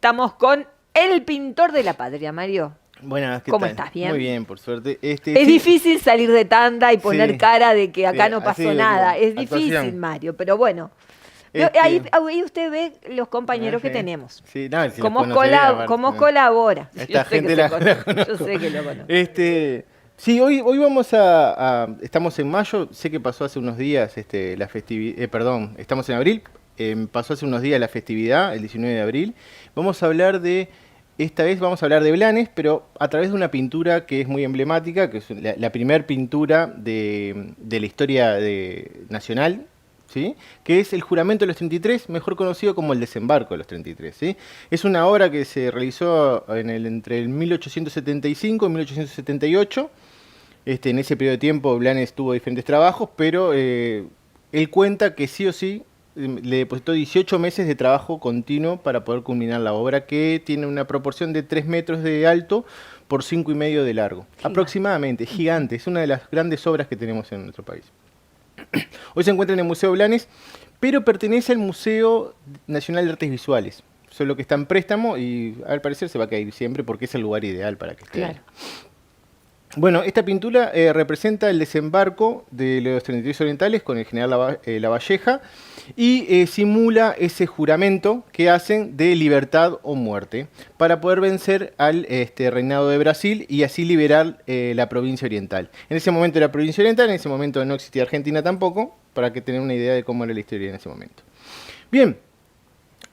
estamos con el pintor de la patria, Mario. Buenas, ¿qué ¿Cómo tal? estás? ¿Bien? Muy bien, por suerte. Es Sí, difícil salir de tanda y poner sí, cara de que acá no así pasó nada. Es difícil, actuación. Mario, pero bueno. Este, Ahí usted ve los compañeros que sí, tenemos. sí, no, si los Cómo, conoceré, aparte, cómo ¿no? colabora. Yo Esta sé que gente se la conoce. Yo conozco. sé que lo conoce. Sí, hoy vamos estamos en mayo, sé que pasó hace unos días la festividad, perdón, estamos en abril, pasó hace unos días la festividad, el 19 de abril. Esta vez vamos a hablar de Blanes, pero a través de una pintura que es muy emblemática, que es la primer pintura de la historia nacional, ¿sí? Que es el Juramento de los 33, mejor conocido como el Desembarco de los 33, ¿sí? Es una obra que se realizó entre el 1875 y 1878. En ese periodo de tiempo Blanes tuvo diferentes trabajos, pero él cuenta que sí o sí le depositó 18 meses de trabajo continuo para poder culminar la obra, que tiene una proporción de 3 metros de alto por 5,5 de largo. Gigante. Aproximadamente, gigante. Es una de las grandes obras que tenemos en nuestro país. Hoy se encuentra en el Museo Blanes, pero pertenece al Museo Nacional de Artes Visuales. Solo que está en préstamo y al parecer se va a caer siempre porque es el lugar ideal para que esté. Claro. Bueno, esta pintura representa el desembarco de los 33 orientales con el general Lavalleja y simula ese juramento que hacen de libertad o muerte para poder vencer al reinado de Brasil y así liberar la provincia oriental. En ese momento era provincia oriental, en ese momento no existía Argentina tampoco, para que tengan una idea de cómo era la historia en ese momento. Bien,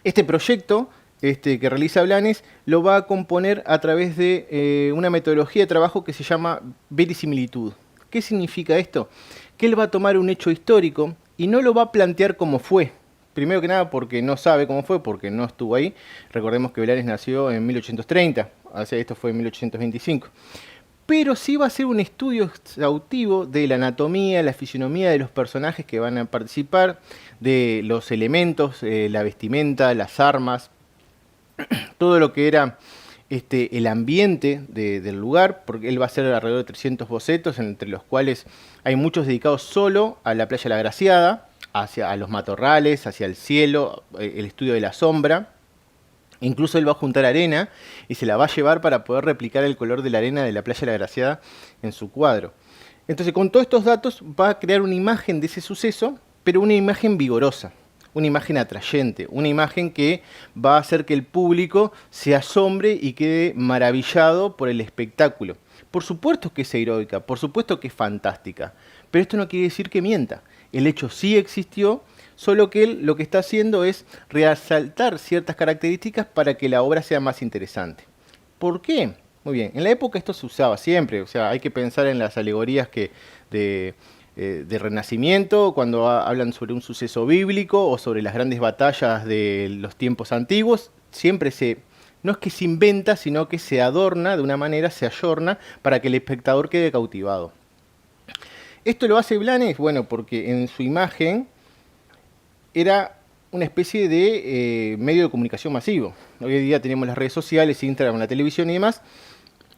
este proyecto que realiza Blanes lo va a componer a través de una metodología de trabajo que se llama verisimilitud. ¿Qué significa esto? Que él va a tomar un hecho histórico y no lo va a plantear como fue. Primero que nada porque no sabe cómo fue, porque no estuvo ahí. Recordemos que Blanes nació en 1830, o sea, esto fue en 1825. Pero sí va a ser un estudio exhaustivo de la anatomía, la fisionomía de los personajes que van a participar, de los elementos, la vestimenta, las armas, todo lo que era el ambiente del lugar, porque él va a hacer alrededor de 300 bocetos, entre los cuales hay muchos dedicados solo a la playa La Graciada, a los matorrales, hacia el cielo, el estudio de la sombra. Incluso él va a juntar arena y se la va a llevar para poder replicar el color de la arena de la playa La Graciada en su cuadro. Entonces, con todos estos datos va a crear una imagen de ese suceso, pero una imagen vigorosa, una imagen atrayente, una imagen que va a hacer que el público se asombre y quede maravillado por el espectáculo. Por supuesto que es heroica, por supuesto que es fantástica, pero esto no quiere decir que mienta. El hecho sí existió, solo que él lo que está haciendo es resaltar ciertas características para que la obra sea más interesante. ¿Por qué? Muy bien, en la época esto se usaba siempre, o sea, hay que pensar en las alegorías de Renacimiento, cuando hablan sobre un suceso bíblico o sobre las grandes batallas de los tiempos antiguos, siempre no es que se inventa, sino que se adorna de una manera, se ayorna para que el espectador quede cautivado. Esto lo hace Blanes, bueno, porque en su imagen era una especie de medio de comunicación masivo. Hoy en día tenemos las redes sociales, Instagram, la televisión y demás,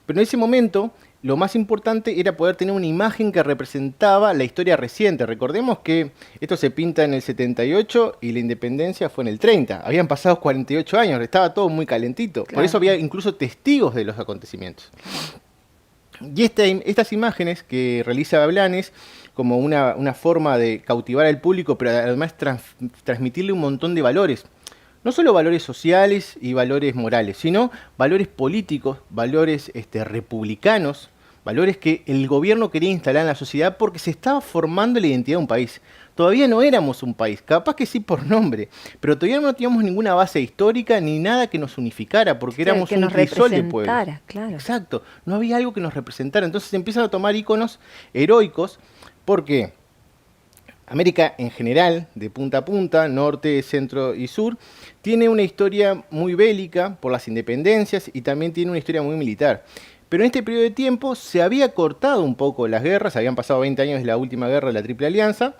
pero en ese momento lo más importante era poder tener una imagen que representaba la historia reciente. Recordemos que esto se pinta en el 78 y la independencia fue en el 30. Habían pasado 48 años, estaba todo muy calentito. Claro. Por eso había incluso testigos de los acontecimientos. Y estas imágenes que realiza Blanes como una forma de cautivar al público, pero además transmitirle un montón de valores. No solo valores sociales y valores morales, sino valores políticos, valores republicanos, valores que el gobierno quería instalar en la sociedad porque se estaba formando la identidad de un país. Todavía no éramos un país, capaz que sí por nombre, pero todavía no teníamos ninguna base histórica ni nada que nos unificara, porque éramos un crisol de pueblos. Claro. Exacto, no había algo que nos representara. Entonces se empiezan a tomar íconos heroicos, porque América en general, de punta a punta, norte, centro y sur, tiene una historia muy bélica por las independencias y también tiene una historia muy militar. Pero en este periodo de tiempo se había cortado un poco las guerras, habían pasado 20 años de la última guerra de la Triple Alianza,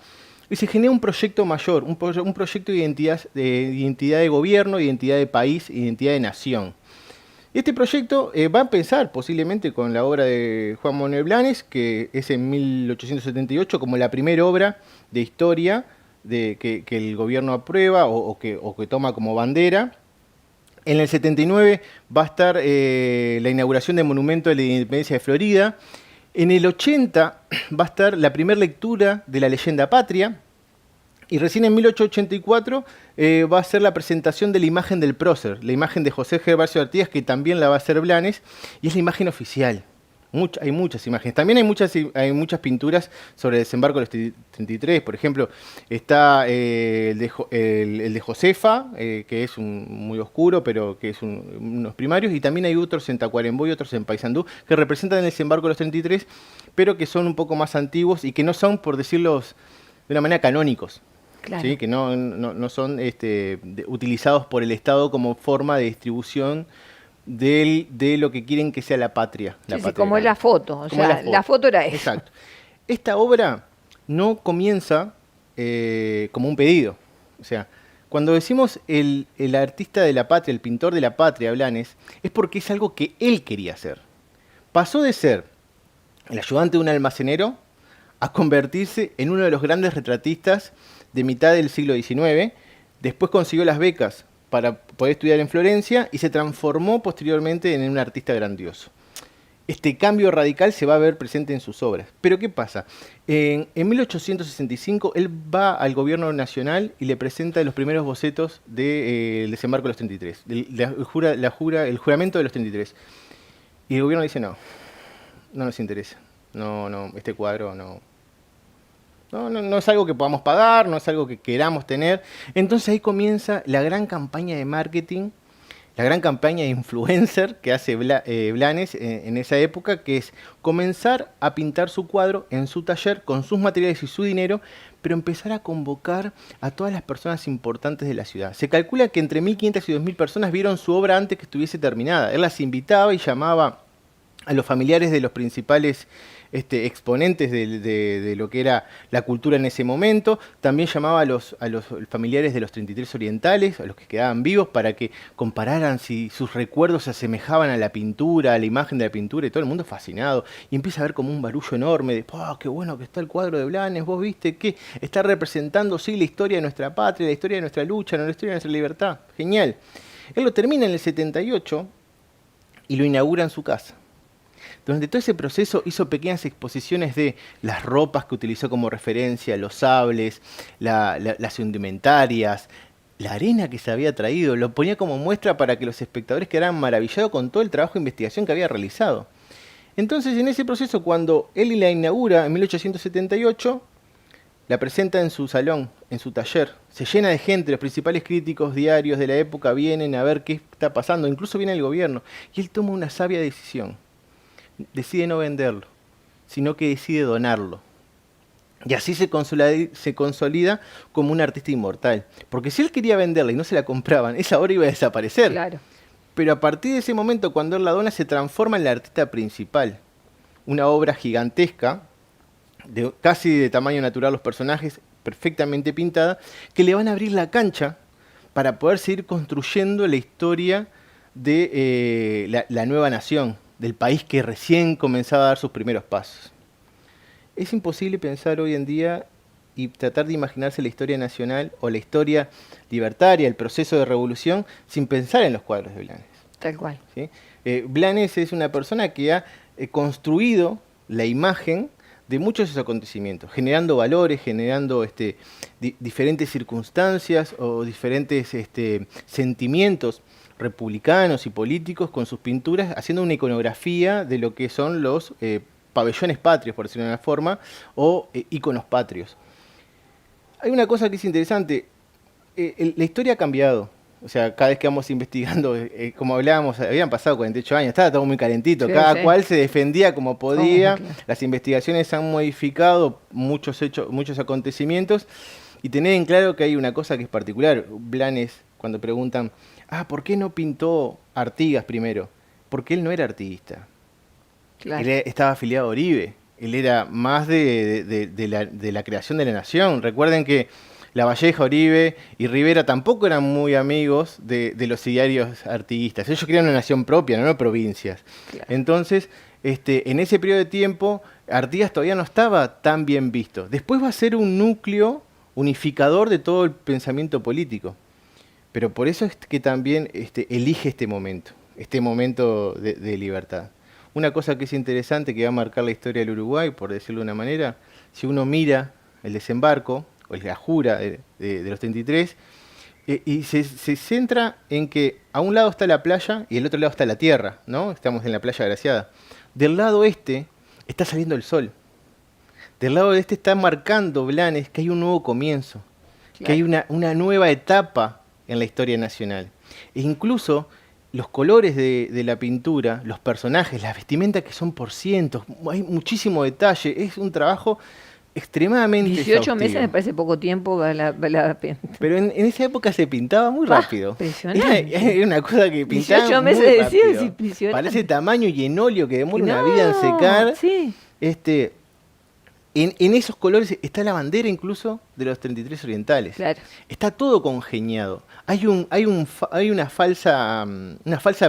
y se genera un proyecto mayor, un proyecto de identidad de gobierno, identidad de país, identidad de nación. Este proyecto va a empezar posiblemente con la obra de Juan Manuel Blanes, que es en 1878 como la primera obra de historia que el gobierno aprueba o que toma como bandera. En el 79 va a estar la inauguración del Monumento de la Independencia de Florida. En el 80 va a estar la primera lectura de la Leyenda Patria. Y recién en 1884 va a ser la presentación de la imagen del prócer, la imagen de José Gervasio Artigas, que también la va a hacer Blanes, y es la imagen oficial. Hay muchas imágenes. También hay muchas pinturas sobre el desembarco de los 33. Por ejemplo, está el de Josefa, que es muy oscuro, pero que es unos primarios. Y también hay otros en Tacuarembó y otros en Paysandú, que representan el desembarco de los 33, pero que son un poco más antiguos y que no son, por decirlo de una manera, canónicos. Claro. ¿Sí? Que no son utilizados por el Estado como forma de distribución de lo que quieren que sea la patria. Sí, como es la foto. O sea, la foto era eso. Exacto. Esta obra no comienza como un pedido. O sea, cuando decimos el artista de la patria, el pintor de la patria, Blanes, es porque es algo que él quería hacer. Pasó de ser el ayudante de un almacenero a convertirse en uno de los grandes retratistas de mitad del siglo XIX. Después consiguió las becas para poder estudiar en Florencia y se transformó posteriormente en un artista grandioso. Este cambio radical se va a ver presente en sus obras. Pero ¿qué pasa? En 1865 él va al gobierno nacional y le presenta los primeros bocetos del desembarco de los 33, el juramento de los 33. Y el gobierno dice, no nos interesa, este cuadro no es algo que podamos pagar, no es algo que queramos tener. Entonces ahí comienza la gran campaña de marketing, la gran campaña de influencer que hace Blanes en esa época, que es comenzar a pintar su cuadro en su taller con sus materiales y su dinero, pero empezar a convocar a todas las personas importantes de la ciudad. Se calcula que entre 1.500 y 2.000 personas vieron su obra antes que estuviese terminada. Él las invitaba y llamaba a los familiares de los principales exponentes de lo que era la cultura en ese momento. También llamaba a los familiares de los 33 orientales, a los que quedaban vivos, para que compararan si sus recuerdos se asemejaban a la pintura, a la imagen de la pintura, y todo el mundo fascinado. Y empieza a ver como un barullo enorme de, qué bueno que está el cuadro de Blanes, vos viste que está representando, sí, la historia de nuestra patria, la historia de nuestra lucha, la historia de nuestra libertad. Genial. Él lo termina en el 78 y lo inaugura en su casa. Durante todo ese proceso hizo pequeñas exposiciones de las ropas que utilizó como referencia, los sables, las indumentarias, la arena que se había traído. Lo ponía como muestra para que los espectadores quedaran maravillados con todo el trabajo de investigación que había realizado. Entonces, en ese proceso, cuando él la inaugura en 1878, la presenta en su salón, en su taller. Se llena de gente, los principales críticos diarios de la época vienen a ver qué está pasando, incluso viene el gobierno. Y él toma una sabia decisión. Decide no venderlo, sino que decide donarlo. Y así se consolida como un artista inmortal. Porque si él quería venderla y no se la compraban, esa obra iba a desaparecer. Claro. Pero a partir de ese momento, cuando él la dona, se transforma en la artista principal. Una obra gigantesca, casi de tamaño natural los personajes, perfectamente pintada, que le van a abrir la cancha para poder seguir construyendo la historia de la nueva nación, del país que recién comenzaba a dar sus primeros pasos. Es imposible pensar hoy en día y tratar de imaginarse la historia nacional o la historia libertaria, el proceso de revolución, sin pensar en los cuadros de Blanes. Tal cual. ¿Sí? Blanes es una persona que ha construido la imagen de muchos de esos acontecimientos, generando valores, generando diferentes circunstancias o diferentes sentimientos republicanos y políticos con sus pinturas, haciendo una iconografía de lo que son los pabellones patrios, por decirlo de una forma, o íconos patrios. Hay una cosa que es interesante, la historia ha cambiado. O sea, cada vez que vamos investigando, como hablábamos, habían pasado 48 años, estaba todo muy calentito, sí, cada cual se defendía como podía, claro. Las investigaciones han modificado muchos hechos, muchos acontecimientos, y tener en claro que hay una cosa que es particular. Blanes, cuando preguntan, ¿por qué no pintó Artigas primero? Porque él no era artiguista. Claro. Él estaba afiliado a Oribe, él era más de la creación de la nación. Recuerden que Lavalleja, Oribe y Rivera tampoco eran muy amigos de los idearios artiguistas. Ellos querían una nación propia, no provincias. Claro. Entonces, en ese periodo de tiempo, Artigas todavía no estaba tan bien visto. Después va a ser un núcleo unificador de todo el pensamiento político. Pero por eso es que también elige este momento de libertad. Una cosa que es interesante, que va a marcar la historia del Uruguay, por decirlo de una manera, si uno mira el desembarco, o la jura de los 33, y se centra en que a un lado está la playa y del otro lado está la tierra, ¿no? Estamos en la playa Graciada. Del lado este está saliendo el sol. Del lado este está marcando Blanes que hay un nuevo comienzo, claro, que hay una nueva etapa en la historia nacional. E incluso los colores de la pintura, los personajes, las vestimentas que son por cientos, hay muchísimo detalle, es un trabajo extremadamente 18 exhaustivo. meses me parece poco tiempo Pero en esa época se pintaba muy rápido. Impresionante. Era una cosa que pintaba 18 meses muy decía, rápido. es impresionante. Para ese tamaño y en óleo que demora una vida en secar. Sí. En esos colores está la bandera incluso de los 33 orientales. Claro. Está todo congeniado. Hay una falsa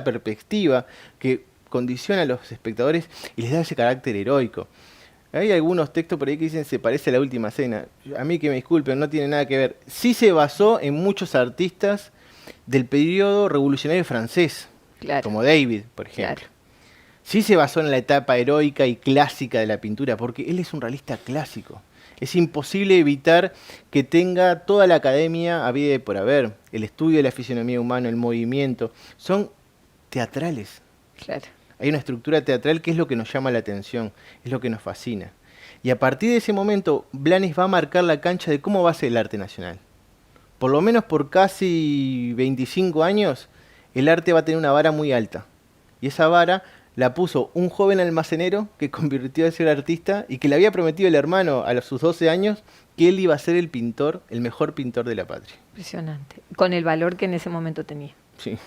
perspectiva que condiciona a los espectadores y les da ese carácter heroico. Hay algunos textos por ahí que dicen se parece a La Última Cena. A mí que me disculpen, no tiene nada que ver. Sí se basó en muchos artistas del periodo revolucionario francés, claro, como David, por ejemplo. Claro. Sí se basó en la etapa heroica y clásica de la pintura, porque él es un realista clásico. Es imposible evitar que tenga toda la academia habida y por haber. El estudio de la fisionomía humana, el movimiento, son teatrales. Claro. Hay una estructura teatral que es lo que nos llama la atención, es lo que nos fascina. Y a partir de ese momento, Blanes va a marcar la cancha de cómo va a ser el arte nacional. Por lo menos por casi 25 años, el arte va a tener una vara muy alta. Y esa vara la puso un joven almacenero que convirtió a ser artista y que le había prometido el hermano a sus 12 años que él iba a ser el pintor, el mejor pintor de la patria. Impresionante. Con el valor que en ese momento tenía. Sí.